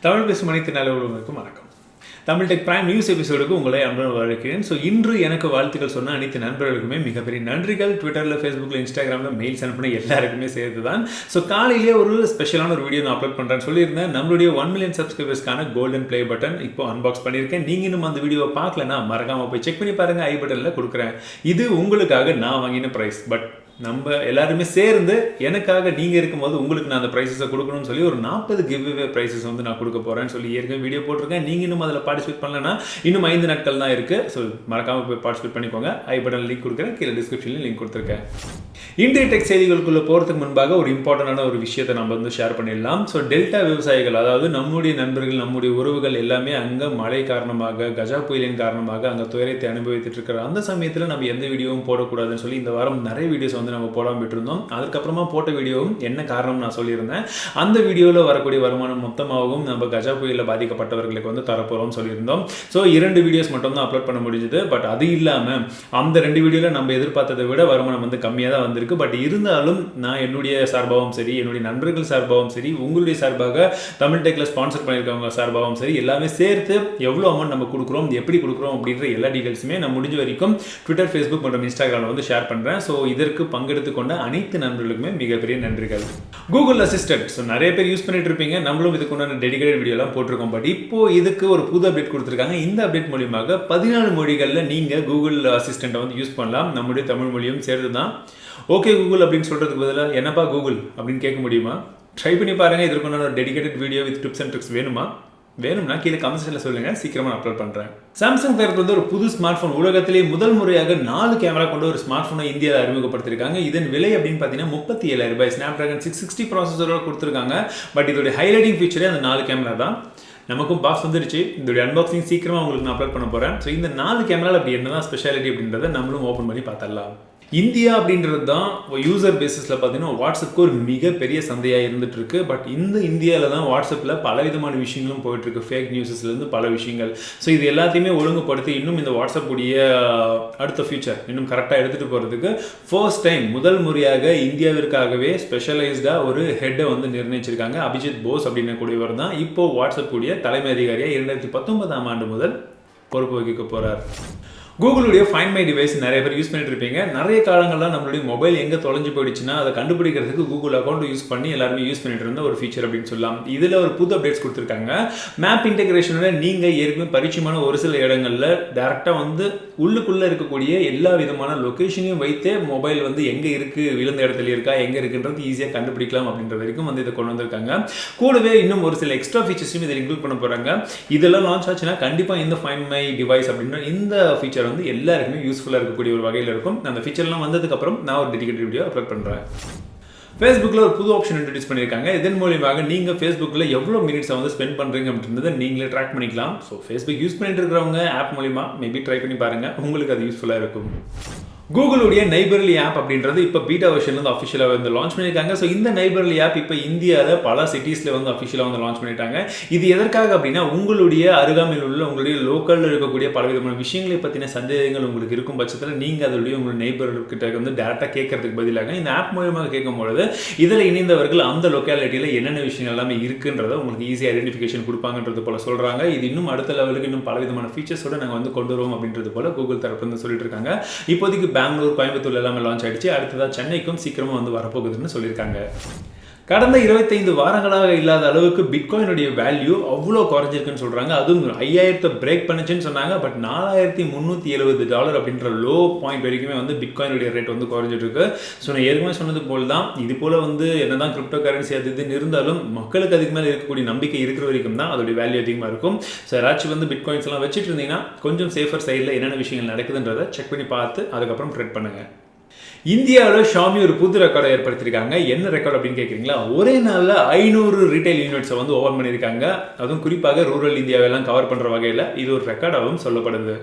தமிழ் பேசும் அனைத்து நல்லவர்களுக்கும் வணக்கம். தமிழ் டெக் பிரைம் நியூஸ் எபிசோடுக்கு உங்களை அன்புடன் வரவேற்கிறேன். ஸோ இன்று எனக்கு வாழ்த்துக்கள் சொன்ன அனைத்து நண்பர்களுக்குமே மிகப்பெரிய நன்றிகள். ட்விட்டரில், ஃபேஸ்புக்கில், இன்ஸ்டாகிராமில் மெயில்ஸ் அனுப்பின எல்லாருக்குமே சேர்த்து தான். ஸோ காலையிலேயே ஒரு ஸ்பெஷலான ஒரு வீடியோ நான் அப்லோட் பண்ணுறேன்னு சொல்லியிருந்தேன். நம்மளுடைய 1 மில்லியன் சப்ஸ்கிரைபர்ஸ்க்கான கோல்டன் ப்ளே பட்டன் இப்போ அன்பாக்ஸ் பண்ணியிருக்கேன். நீங்கள் இன்னும் அந்த வீடியோவை பார்க்கலன்னா மறக்காமல் போய் செக் பண்ணி பாருங்கள். ஐ பட்டனில் கொடுக்குறேன். இது உங்களுக்காக நான் வாங்கின ப்ரைஸ். பட் நம்ம எல்லாருமே சேர்ந்து எனக்காக நீங்கள் இருக்கும்போது உங்களுக்கு நான் அந்த ப்ரைஸஸை கொடுக்கணும்னு சொல்லி ஒரு 40 கிவ்அவே ப்ரைஸஸ் வந்து நான் கொடுக்க போகிறேன்னு சொல்லி ஏற்கனவே வீடியோ போட்டிருக்கேன். நீங்கள் இன்னும் அதில் பார்ட்டிசிபேட் பண்ணலன்னா இன்னும் 5 நாட்கள் தான் இருக்குது. ஸோ மறக்காமல் போய் பார்ட்டிசிபேட் பண்ணிக்கோங்க. ஐ பட்டன் லிங்க் கொடுக்குறேன், கீழே டிஸ்கிரிப்ஷன்லையும் லிங்க் கொடுத்துருக்கேன். இந்திய டெக் செய்திகளுக்குள்ளே போகிறதுக்கு முன்பாக ஒரு இம்பார்ட்டண்டான ஒரு விஷயத்தை நம்ம வந்து ஷேர் பண்ணிடலாம். ஸோ டெல்டா விவசாயிகள், அதாவது நம்முடைய நண்பர்கள், நம்முடைய உறவுகள் எல்லாமே அங்கே மழை காரணமாக, கஜா புயலின் காரணமாக அங்கே துயரத்தை அனுபவித்துட்டு இருக்கிற அந்த சமயத்தில் நம்ம எந்த வீடியோவும் போடக்கூடாதுன்னு சொல்லி இந்த வாரம் நிறைய வீடியோஸ் வந்து நம்ம போடாமல் விட்டுருந்தோம். அதுக்கப்புறமா போட்ட வீடியோவும் என்ன காரணம் நான் சொல்லியிருந்தேன். அந்த வீடியோவில் வரக்கூடிய வருமானம் மொத்தமாகவும் நம்ம கஜா புயலில் பாதிக்கப்பட்டவர்களுக்கு வந்து தரப்போகிறோம்னு சொல்லியிருந்தோம். ஸோ 2 வீடியோஸ் மட்டும் தான் அப்லோட் பண்ண முடிஞ்சது. பட் அது இல்லாமல் அந்த 2 வீடியோவில் நம்ம எதிர்பார்த்ததை விட வருமானம் வந்து கம்மியாக தான் வந்திருக்கு. பட் இருந்தாலும் நான் என்னுடைய சார்பாகவும் சரி, என்னுடைய நண்பர்கள் சார்பாகவும் சரி, உங்களுடைய சார்பாக தமிழ் டெக்கில் ஸ்பான்சர் பண்ணியிருக்கவங்க சார்பாகவும் சரி, எல்லாமே சேர்த்து எவ்வளோ அமௌண்ட் நம்ம கொடுக்குறோம், எப்படி கொடுக்குறோம் அப்படின்ற எல்லா டீட்டெயில்ஸுமே நான் முடிஞ்ச வரைக்கும் ட்விட்டர், ஃபேஸ்புக் மற்றும் இன்ஸ்டாகிராமில் வந்து ஷேர் பண்ணுறேன். ஸோ இதற்கு பங்கெடுத்து கொண்ட அனைத்து நண்பர்களுக்குமே மிகப்பெரிய நன்றிகள். கூகுள் அசிஸ்டன்ட், ஸோ நிறைய பேர் யூஸ் பண்ணிட்டு இருப்பீங்க. நம்மளும் இதுக்கு உண்டான டெடிகேட்டட் வீடியோலாம் போட்டிருக்கோம். பட் இப்போ இதுக்கு ஒரு புது அப்டேட் கொடுத்துருக்காங்க. இந்த அப்டேட் மூலியமாக 14 மொழிகளில் நீங்கள் கூகுள் அசிஸ்டண்ட்டை வந்து யூஸ் பண்ணலாம். நம்முடைய தமிழ் மொழியும் சேர்த்து தான். ஓகே கூகுள் அப்படின்னு சொல்கிறதுக்கு பதிலாக என்னப்பா கூகுள் அப்படின்னு கேட்க முடியுமா? ட்ரை பண்ணி பாருங்கள். இதற்குண்டான ஒரு dedicated video with tips and tricks வேணும்னா கீழே கமெண்ட் செக்ஷனில் சொல்லுங்கள், சீக்கிரமாக அப்லோட் பண்ணுறேன். சாம்சங் தரப்பு வந்து ஒரு புது ஸ்மார்ட் ஃபோன், உலகத்திலே முதல் முறையாக 4 கேமரா கொண்ட ஒரு ஸ்மார்ட் ஃபோனை இந்தியாவில் அறிமுகப்படுத்திருக்காங்க. இதன் விலை அப்படின்னு பார்த்தீங்கன்னா 37,000 ரூபாய். ஸ்னாப்டிராகன் 660 ப்ராசஸரோட கொடுத்துருக்காங்க. பட் இதோட ஹைலைட்டிங் ஃபீச்சரே அந்த 4 கேமரா தான். நமக்கும் பாக்ஸ் வந்துருச்சு. இதோட அன்பாக்சிங் சீக்கிரமாக உங்களுக்கு நான் அப்லோட் பண்ண போகிறேன். ஸோ இந்த 4 கேமராவில் அப்படி என்ன தான் ஸ்பெஷாலிட்டி அப்படின்றத நம்மளும் ஓப்பன் பண்ணி பார்த்துடலாம். இந்தியா அப்படின்றது தான் யூசர் பேசிஸில் பார்த்தீங்கன்னா வாட்ஸ்அப்புக்கு ஒரு மிகப்பெரிய சந்தையாக இருந்துட்டு இருக்கு. பட் இந்த இந்தியாவில் தான் வாட்ஸ்அப்பில் பலவிதமான விஷயங்களும் போயிட்டு இருக்கு. ஃபேக் நியூஸஸ்லேருந்து பல விஷயங்கள். ஸோ இது எல்லாத்தையுமே ஒழுங்குபடுத்தி இன்னும் இந்த வாட்ஸ்அப்புடைய அடுத்த ஃபியூச்சர் இன்னும் கரெக்டாக எடுத்துகிட்டு போகிறதுக்கு ஃபர்ஸ்ட் டைம் முதல் முறையாக இந்தியாவிற்காகவே ஸ்பெஷலைஸ்டாக ஒரு ஹெட்டை வந்து நிர்ணயிச்சிருக்காங்க. அபிஜித் போஸ் அப்படின்னு கூடியவர் தான் இப்போ வாட்ஸ்அப்புடைய தலைமை அதிகாரியாக 2019ஆம் ஆண்டு முதல் பொறுப்பு வகிக்க போகிறார். கூகுளுடைய ஃபைண்ட் மை டிவைஸ் நிறைய பேர் யூஸ் பண்ணிட்டு இருப்பீங்க. நிறைய காலங்கள்லாம் நம்மளுடைய மொபைல் எங்கே தொலைஞ்சு போயிடுச்சுன்னா அதை கண்டுபிடிக்கிறதுக்கு கூகுள் அக்கௌண்ட் யூஸ் பண்ணி எல்லாருமே யூஸ் பண்ணிட்டு இருந்த ஒரு ஃபீச்சர் அப்படின்னு சொல்லலாம். இதில் ஒரு புது அப்டேட்ஸ் கொடுத்துருக்காங்க. மேப் இன்டெகிரேஷனோட நீங்கள் ஏற்கனவே பரிச்சயமான ஒரு சில இடங்களில் டேரெக்டாக வந்து உள்ளுக்குள்ளே இருக்கக்கூடிய எல்லா விதமான லொக்கேஷனையும் வைத்தே மொபைல் வந்து எங்கே இருக்குது, விழுந்த இடத்துல இருக்கா, எங்கே இருக்குன்றது ஈஸியாக கண்டுபிடிக்கலாம் அப்படின்ற வரைக்கும் வந்து இதை கொண்டு வந்திருக்காங்க. கூடவே இன்னும் ஒரு சில எக்ஸ்ட்ரா ஃபீச்சர்ஸையும் இதில் இன்க்ளூட் பண்ண போகிறாங்க. இதெல்லாம் லான்ச் ஆச்சுன்னா கண்டிப்பாக இந்த ஃபைண்ட் மை டிவைஸ் அப்படின்ற இந்த ஃபீச்சர் வந்து எல்லாருக்குமே யூஸ்ஃபுல்லாக இருக்கக்கூடிய ஒரு வகையில் இருக்கும். அந்த ஃபீச்சர்லாம் வந்ததுக்கப்புறம் நான் ஒரு டெடிகேட்டட் வீடியோ அப்லோட் பண்ணுறேன். ஃபேஸ்புக்கில் ஒரு புது ஆப்ஷன் இன்ட்ரடியூஸ் பண்ணியிருக்காங்க. இதன் மூலியமாக நீங்கள் ஃபேஸ்புக்கில் எவ்வளோ மினிட்ஸை வந்து ஸ்பெண்ட் பண்ணுறீங்க அப்படின்றத நீங்களே ட்ராக் பண்ணிக்கலாம். ஸோ ஃபேஸ்புக் யூஸ் பண்ணிட்டு இருக்கிறவங்க ஆப் மூலிமா மேபி ட்ரை பண்ணி பாருங்கள், உங்களுக்கு அது யூஸ்ஃபுல்லாக இருக்கும். கூகுளுடைய நெய்பர்லி ஆப் அப்படின்றது இப்போ பீட்டா வெர்ஷன் வந்து அஃபிஷியலாக வந்து லான்ச் பண்ணியிருக்காங்க. ஸோ இந்த நெய்பர்லி ஆப் இப்போ இந்தியாவில் பல சிட்டிஸில் வந்து அஃபிஷியலாக வந்து லான்ச் பண்ணிட்டாங்க. இது எதற்காக அப்படின்னா உங்களுடைய அருகாமையில் உள்ள உங்களுடைய லோக்கலில் இருக்கக்கூடிய பலவிதமான விஷயங்களை பற்றின சந்தேகங்கள் உங்களுக்கு இருக்கும் பட்சத்தில் நீங்கள் அதோடைய உங்களுடைய நெய்பர்கிட்ட வந்து டேரெக்டாக கேட்கறதுக்கு பதிலாக இந்த ஆப் மூலமாக கேட்கும்பொழுது இதில் இணைந்தவர்கள் அந்த லொக்காலிட்டியில் என்னென்ன விஷயங்கள் எல்லாமே இருக்குன்றதை உங்களுக்கு ஈஸியாக ஐடென்டிஃபிகேஷன் கொடுப்பாங்கன்றது போல சொல்கிறாங்க. இது இன்னும் அடுத்த லெவலுக்கு இன்னும் பலவிதமான ஃபீச்சர்ஸோடு நாங்கள் வந்து கொண்டு வருவோம் அப்படின்றது போல கூகுள் தரப்பு வந்து சொல்லிட்டு இருக்காங்க. இப்போதைக்கு பெங்களூர், கோயம்புத்தூர் எல்லாமே லான்ச் ஆயிடுச்சு. அடுத்ததாக சென்னைக்கும் சீக்கிரமாக வந்து வரப்போகுதுன்னு சொல்லியிருக்காங்க. கடந்த 25 வாரங்களாக இல்லாத அளவுக்கு பிட்காயினுடைய வேல்யூ அவ்வளோ குறைஞ்சிருக்குன்னு சொல்கிறாங்க. அதுவும் 5000 பிரேக் பண்ணுச்சுன்னு சொன்னாங்க. பட் $4,370 அப்படின்ற லோ பாயிண்ட் வரைக்குமே வந்து பிட்காயினுடைய ரேட் வந்து குறைஞ்சிட்டு இருக்கு. ஸோ நான் ஏற்கனவே சொன்னது போல் தான், இது போல் வந்து என்னதான் கிரிப்டோ கரன்சி அது இதுன்னு இருந்தாலும் மக்களுக்கு அதுக்கு மேலே இருக்கக்கூடிய நம்பிக்கை இருக்கிற வரைக்கும் தான் அதோடைய வேல்யூ அதிகமாக இருக்கும். ஸோ யாராச்சும் வந்து பிட்காயின்ஸ் எல்லாம் வச்சுட்டு இருந்தீங்கன்னா கொஞ்சம் சேஃபர் சைடில் என்னென்ன விஷயங்கள் நடக்குதுன்றதை செக் பண்ணி பார்த்து அதுக்கப்புறம் ட்ரேட் பண்ணுங்கள். இந்தியாவில் ஷாமி ஒரு புது ரெக்கார்டை ஏற்படுத்தியிருக்காங்க. என்ன ரெக்கார்டு அப்படின்னு கேட்குறீங்களா? ஒரே நாளில் 500 ரீட்டைல் யூனிட்ஸை வந்து ஓப்பன் பண்ணியிருக்காங்க. அதுவும் குறிப்பாக ரூரல் இந்தியாவெல்லாம் கவர் பண்ணுற வகையில் இது ஒரு ரெக்கார்டாகவும் சொல்லப்படுது.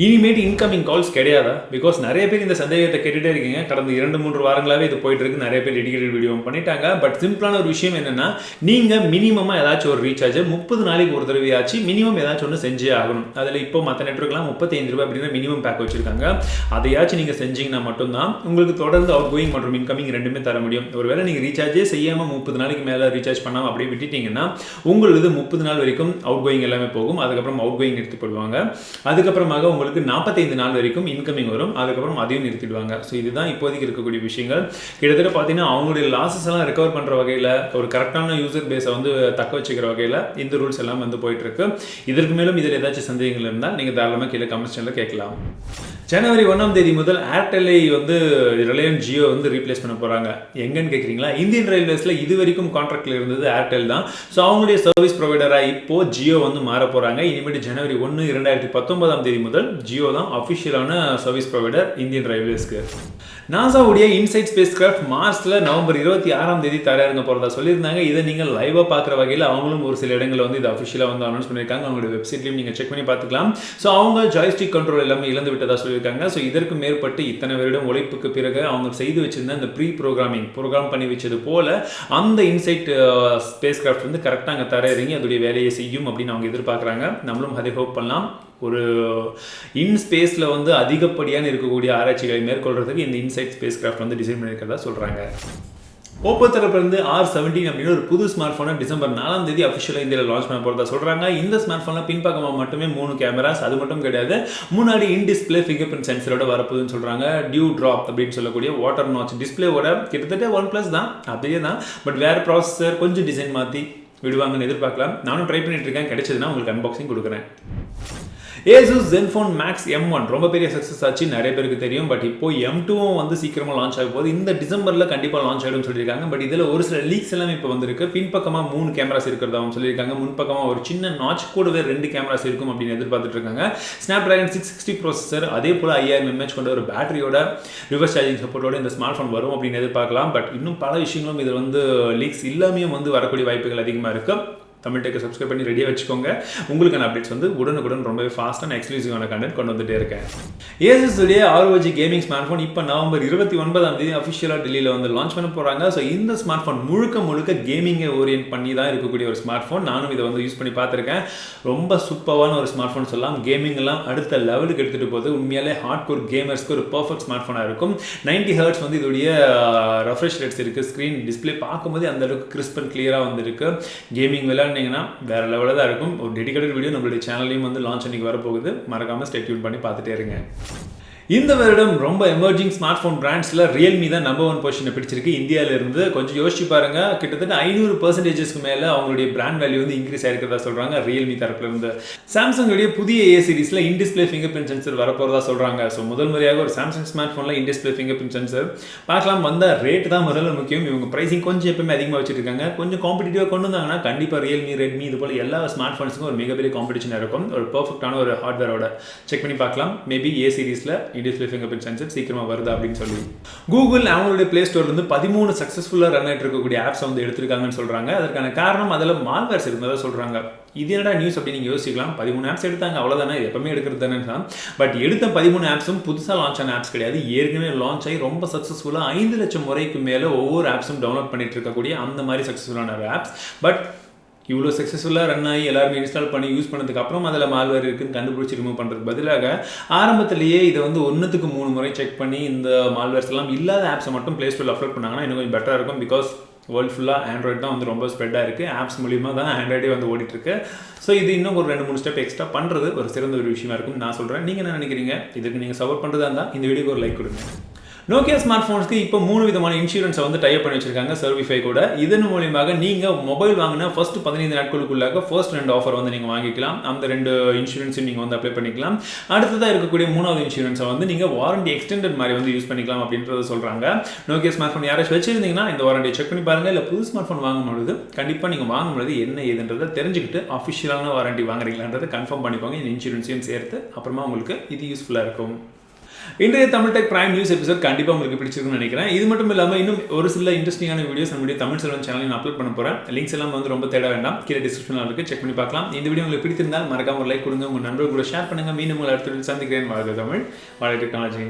இனிமேட்டு இன்கமிங் கால்ஸ் கிடையாதா? பிகாஸ் நிறைய பேர் இந்த சந்தேகத்தை கேட்டுகிட்டே இருக்கீங்க. கடந்த 2-3 வாரங்களாகவே இது போயிட்டு இருக்கு. நிறைய பேர் டெடிகேட்டட் வீடியோ பண்ணிட்டாங்க. பட் சிம்பிளான ஒரு விஷயம் என்னன்னா, நீங்கள் மினிமமாக ஏதாச்சும் ஒரு ரீசார்ஜ் 30 நாளைக்கு ஒரு தடவையாச்சு மினிமம் ஏதாச்சும் ஒன்று செஞ்சே ஆகணும். அதில் இப்போ மற்ற நெட்வொர்க்லாம் 35 ரூபாய் அப்படின்னா மினிமம் பேக் வச்சிருக்காங்க. அதையாச்சும் நீங்கள் செஞ்சீங்கன்னா மட்டும்தான் உங்களுக்கு தொடர்ந்து அவுட் கோயிங் மற்றும் இன்கமிங் ரெண்டுமே தர முடியும். ஒருவேளை நீங்கள் ரீசார்ஜே செய்யாமல் 30 நாளைக்கு மேலே ரீசார்ஜ் பண்ணாமல் அப்படியே விட்டுட்டீங்கன்னா உங்களுக்கு 30 நாள் வரைக்கும் அவுட் கோயிங் எல்லாமே போகும். அதுக்கப்புறம் அவுட் கோயிங் எடுத்து போடுவாங்க. அதுக்கப்புறமாக உங்களுக்கு 45 நாள் வரைக்கும் இன்கமிங் வரும். அதுக்கப்புறம் அதையும் நிறுத்திடுவாங்க. ஸோ இதுதான் இப்போதைக்கு இருக்கக்கூடிய விஷயங்கள். கிட்டத்தட்ட பார்த்தீங்கன்னா அவங்களுடைய லாஸஸ் எல்லாம் ரெக்கவர் பண்ணுற வகையில் ஒரு கரெக்டான யூசர் பேஸை வந்து தக்க வச்சுக்கிற வகையில் இந்த ரூல்ஸ் எல்லாம் வந்து போயிட்டு இருக்கு. இதற்கு மேலும் இதில் ஏதாச்சும் சந்தேகங்கள் இருந்தால் நீங்கள் தாராளமாக கீழே கமெண்ட் செக்ஷனில் கேட்கலாம். ஜனவரி 1ஆம் தேதி முதல் ஏர்டெல்லை வந்து ரிலையன்ஸ் ஜியோ வந்து ரீப்ளேஸ் பண்ண போகிறாங்க. எங்கன்னு கேட்குறீங்களா? இந்தியன் ரயில்வேஸில் இது வரைக்கும் கான்ட்ராக்டில் இருந்தது ஏர்டெல் தான். ஸோ அவங்களுடைய சர்வீஸ் ப்ரொவைடராக இப்போது ஜியோ வந்து மாற போகிறாங்க. இனிமேட்டு ஜனவரி 1, 2019ஆம் தேதி முதல் ஜியோ தான் அஃபிஷியலான சர்வீஸ் ப்ரொவைடர் இந்தியன் ரயில்வேஸ்க்கு. நாசாவுடைய இன்சைட் ஸ்பேஸ் கிராஃப்ட் மார்ஸில் நவம்பர் 26ஆம் தேதி தரையிறங்க போகிறதா சொல்லியிருந்தாங்க. இதை நீங்கள் லைவாக பார்க்குற வகையில் அவங்களும் ஒரு சில இடங்களில் வந்து இது அஃபிஷியலாக வந்து அனௌன்ஸ் பண்ணியிருக்காங்க. அவங்களுடைய வெப்சைட்லையும் நீங்கள் செக் பண்ணி பார்த்துக்கலாம். ஸோ அவங்க ஜாய்ஸ்டிக் கண்ட்ரோல் எல்லாமே இழந்து விட்டதாக சொல்லியிருக்காங்க. ஸோ இதற்கு மேற்பட்டு இத்தனை வருடம் உழைப்புக்கு பிறகு அவங்க செய்து வச்சிருந்த இந்த ப்ரோக்ராம் பண்ணி வச்சது போல அந்த இன்சைட் ஸ்பேஸ் கிராஃப்ட் வந்து கரெக்டாக அங்கே தரையிறங்கி அதோடைய வேலையை செய்யும் அப்படின்னு அவங்க எதிர்பார்க்குறாங்க. நம்மளும் அதை ஹோப் பண்ணலாம். ஒரு ஸ்பேஸில் வந்து அதிகப்படியான இருக்கக்கூடிய ஆராய்ச்சிகளை மேற்கொள்றதுக்கு இந்த இன்சைட் ஸ்பேஸ் கிராஃப்ட் வந்து டிசைன் பண்ணியிருக்கிறதா சொல்கிறாங்க. ஓப்போ தரப்பிலிருந்து R17 அப்படின்னு ஒரு புது ஸ்மார்ட் ஃபோனை டிசம்பர் 4ஆம் தேதி அஃபிஷியலாக இந்தியாவில் லான்ச் பண்ண போகிறதா சொல்கிறாங்க. இந்த ஸ்மார்ட் ஃபோனில் பின்பக்கமாக மட்டுமே 3 கேமராஸ், அது மட்டும் கிடையாது, முன்னாடி இன் டிஸ்பிளே ஃபிங்கர் பிரிண்ட் சென்சரோட வரப்போகுதுன்னு சொல்கிறாங்க. டியூ ட்ராப் அப்படின்னு சொல்லக்கூடிய வாட்டர் நாச் டிஸ்பிளேவோட கிட்டத்தட்ட OnePlus தான், அப்படியே தான், பட் வேறு ப்ராசஸர் கொஞ்சம் டிசைன் மாற்றி விடுவாங்கன்னு எதிர்பார்க்கலாம். நானும் ட்ரை பண்ணிட்டு இருக்கேன். கிடைச்சதுன்னா உங்களுக்கு அன்பாக்சிங் கொடுக்குறேன். Asus Zenfone Max M1 ரொம்ப பெரிய சக்ஸஸ் ஆச்சு, நிறைய பேருக்கு தெரியும். பட் இப்போ M2வும் வந்து சீக்கிரமாக லான்ச் ஆக போகுது. இந்த டிசம்பரில் கண்டிப்பாக லான்ச் ஆகிடும்னு சொல்லியிருக்காங்க. பட் இதில் ஒரு சில லீக்ஸ் எல்லாமே இப்போ வந்திருக்கு. பின்பக்கமாக 3 கேமராஸ் இருக்கிறதாகவும் சொல்லியிருக்காங்க. முன்பக்கமாக ஒரு சின்ன நாச் கூடவே 2 கேமராஸ் இருக்கும் அப்படின்னு எதிர்பார்த்துட்டு இருக்காங்க. ஸ்னாப்டிராகன் 660 ப்ராசஸர், அதே போல் 5000 mAh கொண்ட ஒரு பேட்டரியோட ரிவர்ஸ் சார்ஜிங் சப்போர்ட்டோட இந்த ஸ்மார்ட் ஃபோன் வரும் அப்படின்னு எதிர்பார்க்கலாம். பட் இன்னும் பல விஷயங்களும் இதில் வந்து லீக்ஸ் இல்லாமையும் வந்து வரக்கூடிய வாய்ப்புகள் அதிகமாக இருக்குது. தமிழ் டெக்கை சப்ஸ்கிரைப் பண்ணி ரெடியாக வச்சுக்கோங்க. உங்களுக்கான அப்டேட்ஸ் வந்து உடனுக்குடன் ரொம்பவே ஃபாஸ்ட்டான எக்ஸ்க்ளூசிவான கண்டென்ட் கொண்டு வந்துட்டே இருக்கேன். Asus உடைய ROG கேமிங் ஸ்மார்ட் ஃபோன் இப்போ நவம்பர் 29ஆம் தேதி அஃபிஷியலாக டெல்லியில் வந்து லான்ச் பண்ண போகிறாங்க. ஸோ இந்த ஸ்மார்ட் ஃபோன் முழுக்க கேமிங்கை ஓரியன்ட் பண்ணி தான் இருக்கக்கூடிய ஒரு ஸ்மார்ட் ஃபோன். நானும் இதை வந்து யூஸ் பண்ணி பார்த்துருக்கேன். ரொம்ப சூப்பரான ஒரு ஸ்மார்ட் ஃபோன் சொல்லலாம். கேமிங் எல்லாம் அடுத்த லெவலுக்கு எடுத்துகிட்டு போகுது. உண்மையாலே ஹார்ட் கோர் கேமர்ஸ்க்கு ஒரு பர்ஃபெக்ட் ஸ்மார்ட் ஃபோனாக இருக்கும். 90 Hz வந்து இதோடைய ரெஃப்ரெஷ் ரேட்ஸ் இருக்குது. ஸ்க்ரீன் டிஸ்பிளே பார்க்கும்போது அந்த அளவுக்கு கிறிஸ்ப் அண்ட் கிளியராக வந்துருக்கு. கேமிங் விளையாண்டிங்கன்னா வேறு லெவலில் தான் இருக்கும். ஒரு டெடிகேட்டட் வீடியோ நம்மளுடைய சேனல்லையும் வந்து லான்ச் அன்றைக்கி வரப்போகுது. மறக்காமல் ஸ்டே டியூன் பண்ணி பார்த்துட்டே இருங்க. இந்த வருடம் ரொம்ப எமர்ஜிங் ஸ்மார்ட் ஃபோன் பிராண்ட்ஸில் ரியல்மி தான் நம்பர் 1 பொசிஷனை பிடிச்சிருக்கு. இந்தியாவிலிருந்து கொஞ்சம் யோசிச்சு பாருங்கள், கிட்டத்தட்ட 500% மேலே அவங்களுடைய பிராண்ட் வேல்யூ வந்து இன்க்ரீஸ் ஆகிருக்கிறதா சொல்கிறாங்க ரியல்மி தரப்புலேருந்து. சாம்சங்குடைய புதிய A சீரிஸில் in display fingerprint sensor வரப்போகிறதா சொல்கிறாங்க. ஸோ முதல் முறையாக ஒரு சாம்சங் ஸ்மார்ட் ஃபோனில் in display fingerprint sensor பார்க்கலாம். வந்த ரேட் தான் முதல்ல முக்கியம். இவங்க ப்ரைஸிங் கொஞ்சம் எப்பவுமே அதிகமாக வச்சுருக்காங்க. கொஞ்சம் காம்படிட்டிவாக கொண்டு வந்தாங்கன்னா கண்டிப்பாக ரியல்மி, ரெட்மி இது போல் எல்லா ஸ்மார்ட் ஃபோன்ஸுக்கும் ஒரு மிகப்பெரிய காம்படிஷனாக இருக்கும். ஒரு பர்ஃபெக்டான ஒரு ஹார்ட்வேரோட செக் பண்ணி பார்க்கலாம். மேபி A சீரிஸில் டிஸ்பிளே ஃபிங்கர் பிரிண்ட் சென்சர் சீக்கிரமா வருதா அப்படின்னு சொல்லி கூகுள் அவங்களுடைய பிளே ஸ்டோர்ல இருந்து 13 சக்சஸ்ஃபுல்லா ரன் ஆயிட்டு இருக்கக்கூடிய ஆப்ஸ் வந்து எடுத்திருக்காங்கன்னு சொல்றாங்க. அதற்கான காரணம் அதில் மால்வேர்ஸ் இருந்ததா சொல்றாங்க. இது என்னடா நியூஸ் அப்படின்னு நீங்க யோசிக்கலாம். 13 ஆப்ஸ் எடுத்தாங்க, அவ்வளவுதானே, எப்பவுமே எடுக்கிறது தானே தான். பட் எடுத்த 13 ஆப்ஸும் புதுசாக லான்ச் ஆன ஆப்ஸ் கிடையாது. ஏற்கனவே லான்ச் ஆகி ரொம்ப சக்சஸ்ஃபுல்லா 5 லட்சம் முறைக்கு மேலே ஒவ்வொரு ஆப்ஸும் டவுன்லோட் பண்ணிட்டு இருக்கக்கூடிய அந்த மாதிரி சக்சஸ்ஃபுல்லான ஆப்ஸ். பட் இவ்வளோ சக்ஸஸ்ஃபுல்லாக ரன் ஆகி எல்லாருமே இன்ஸ்டால் பண்ணி யூஸ் பண்ணதுக்கு அப்புறம் அதில் மால்வேர் இருக்குன்னு கண்டுபிடிச்சி ரிமூவ் பண்ணுறதுக்கு பதிலாக ஆரம்பத்திலேயே இதை வந்து 1க்கு 3 முறை செக் பண்ணி இந்த மால்வேர்ஸ் எல்லாம் இல்லாத ஆப்ஸை மட்டும் ப்ளே ஸ்டோரில் அப்லோட் பண்ணாங்கன்னா இன்னும் கொஞ்சம் பெட்டராக இருக்கும். பிகாஸ் வேர்ல்டு ஃபுல்லாக ஆண்ட்ராய்டு தான் வந்து ரொம்ப ஸ்ப்ரெட்டாக இருக்குது. ஆப்ஸ் மூலியமாக தான் ஆண்ட்ராய்டே வந்து ஓடிட்டுருக்கு. ஸோ இது இன்னும் ஒரு 2-3 ஸ்டெப் எக்ஸ்ட்ரா பண்ணுறது ஒரு சிறந்த ஒரு விஷயமா இருக்கும்னு நான் சொல்கிறேன். நீங்கள் என்ன நினைக்கிறீங்க? இதுக்கு நீங்கள் சப்போர்ட் பண்ணுறதா இருந்தால் இந்த வீடியோக்கு ஒரு லைக் கொடுங்க. நோக்கியா ஸ்மார்ட் ஃபோன்ஸ்க்கு இப்போ 3 விதமான இன்சூரன்ஸை வந்து டைப் பண்ணி வச்சிருக்காங்க சர்விஃபை கூட. இதன் மூலியமாக நீங்கள் மொபைல் வாங்கினா ஃபர்ஸ்ட் 15 நாட்களுக்குள்ளாக ஃபர்ஸ்ட் 2 ஆஃபர் வந்து நீங்கள் வாங்கிக்கலாம். அந்த 2 இன்சூரன்ஸையும் நீங்கள் வந்து அப்ளை பண்ணிக்கலாம். அடுத்ததாக இருக்கக்கூடிய 3வது இன்சூரன்ஸை வந்து நீங்கள் வாரண்டி எக்ஸ்டெண்டட் மாதிரி வந்து யூஸ் பண்ணிக்கலாம் அப்படின்றத சொல்கிறாங்க. நோக்கியா ஸ்மார்ட் ஃபோன் யாராச்சும் வச்சிருந்தீங்கன்னா இந்த வாரண்டியை செக் பண்ணி பாருங்கள். இல்லை புது ஸ்மார்ட் ஃபோன் வாங்கும்பொழுது கண்டிப்பாக நீங்கள் வாங்கும்போது என்ன ஏதுன்றதை தெரிஞ்சுக்கிட்டு அஃபிஷியலான வாரண்டி வாங்குறீங்களான்றதை கன்ஃபார்ம் பண்ணிக்கோங்க. இந்த இன்சூரன்ஸையும் சேர்த்து அப்புறமா உங்களுக்கு இது யூஸ்ஃபுல்லாக இருக்கும். இன்றைய Tamil tech prime news episode கண்டிப்பாக உங்களுக்கு பிடிச்சிருக்குன்னு நினைக்கிறேன். இது மட்டும் இல்லாமல் இன்னும் ஒரு சில இன்ட்ரெஸ்டிங்கான வீடியோஸ் நம்முடைய தமிழ் செல்வன் சேனலில் அப்லோட் பண்ண போகிறேன். லிங்க்ஸ் எல்லாம் வந்து ரொம்ப தேட வேண்டாம், கீழே டிஸ்கிரிப்ஷனில் இருக்குது, செக் பண்ணி பார்க்கலாம். இந்த வீடியோ உங்களுக்கு பிடித்திருந்தால் மறக்காம ஒரு லைக் கொடுங்க, உங்கள் நண்பர்கள் கூட ஷேர் பண்ணுங்கள். மீண்டும் உங்களை அடுத்த சந்திக்கிறேன். வாழ்க தமிழ், வாழ்க டெக்னாலஜி.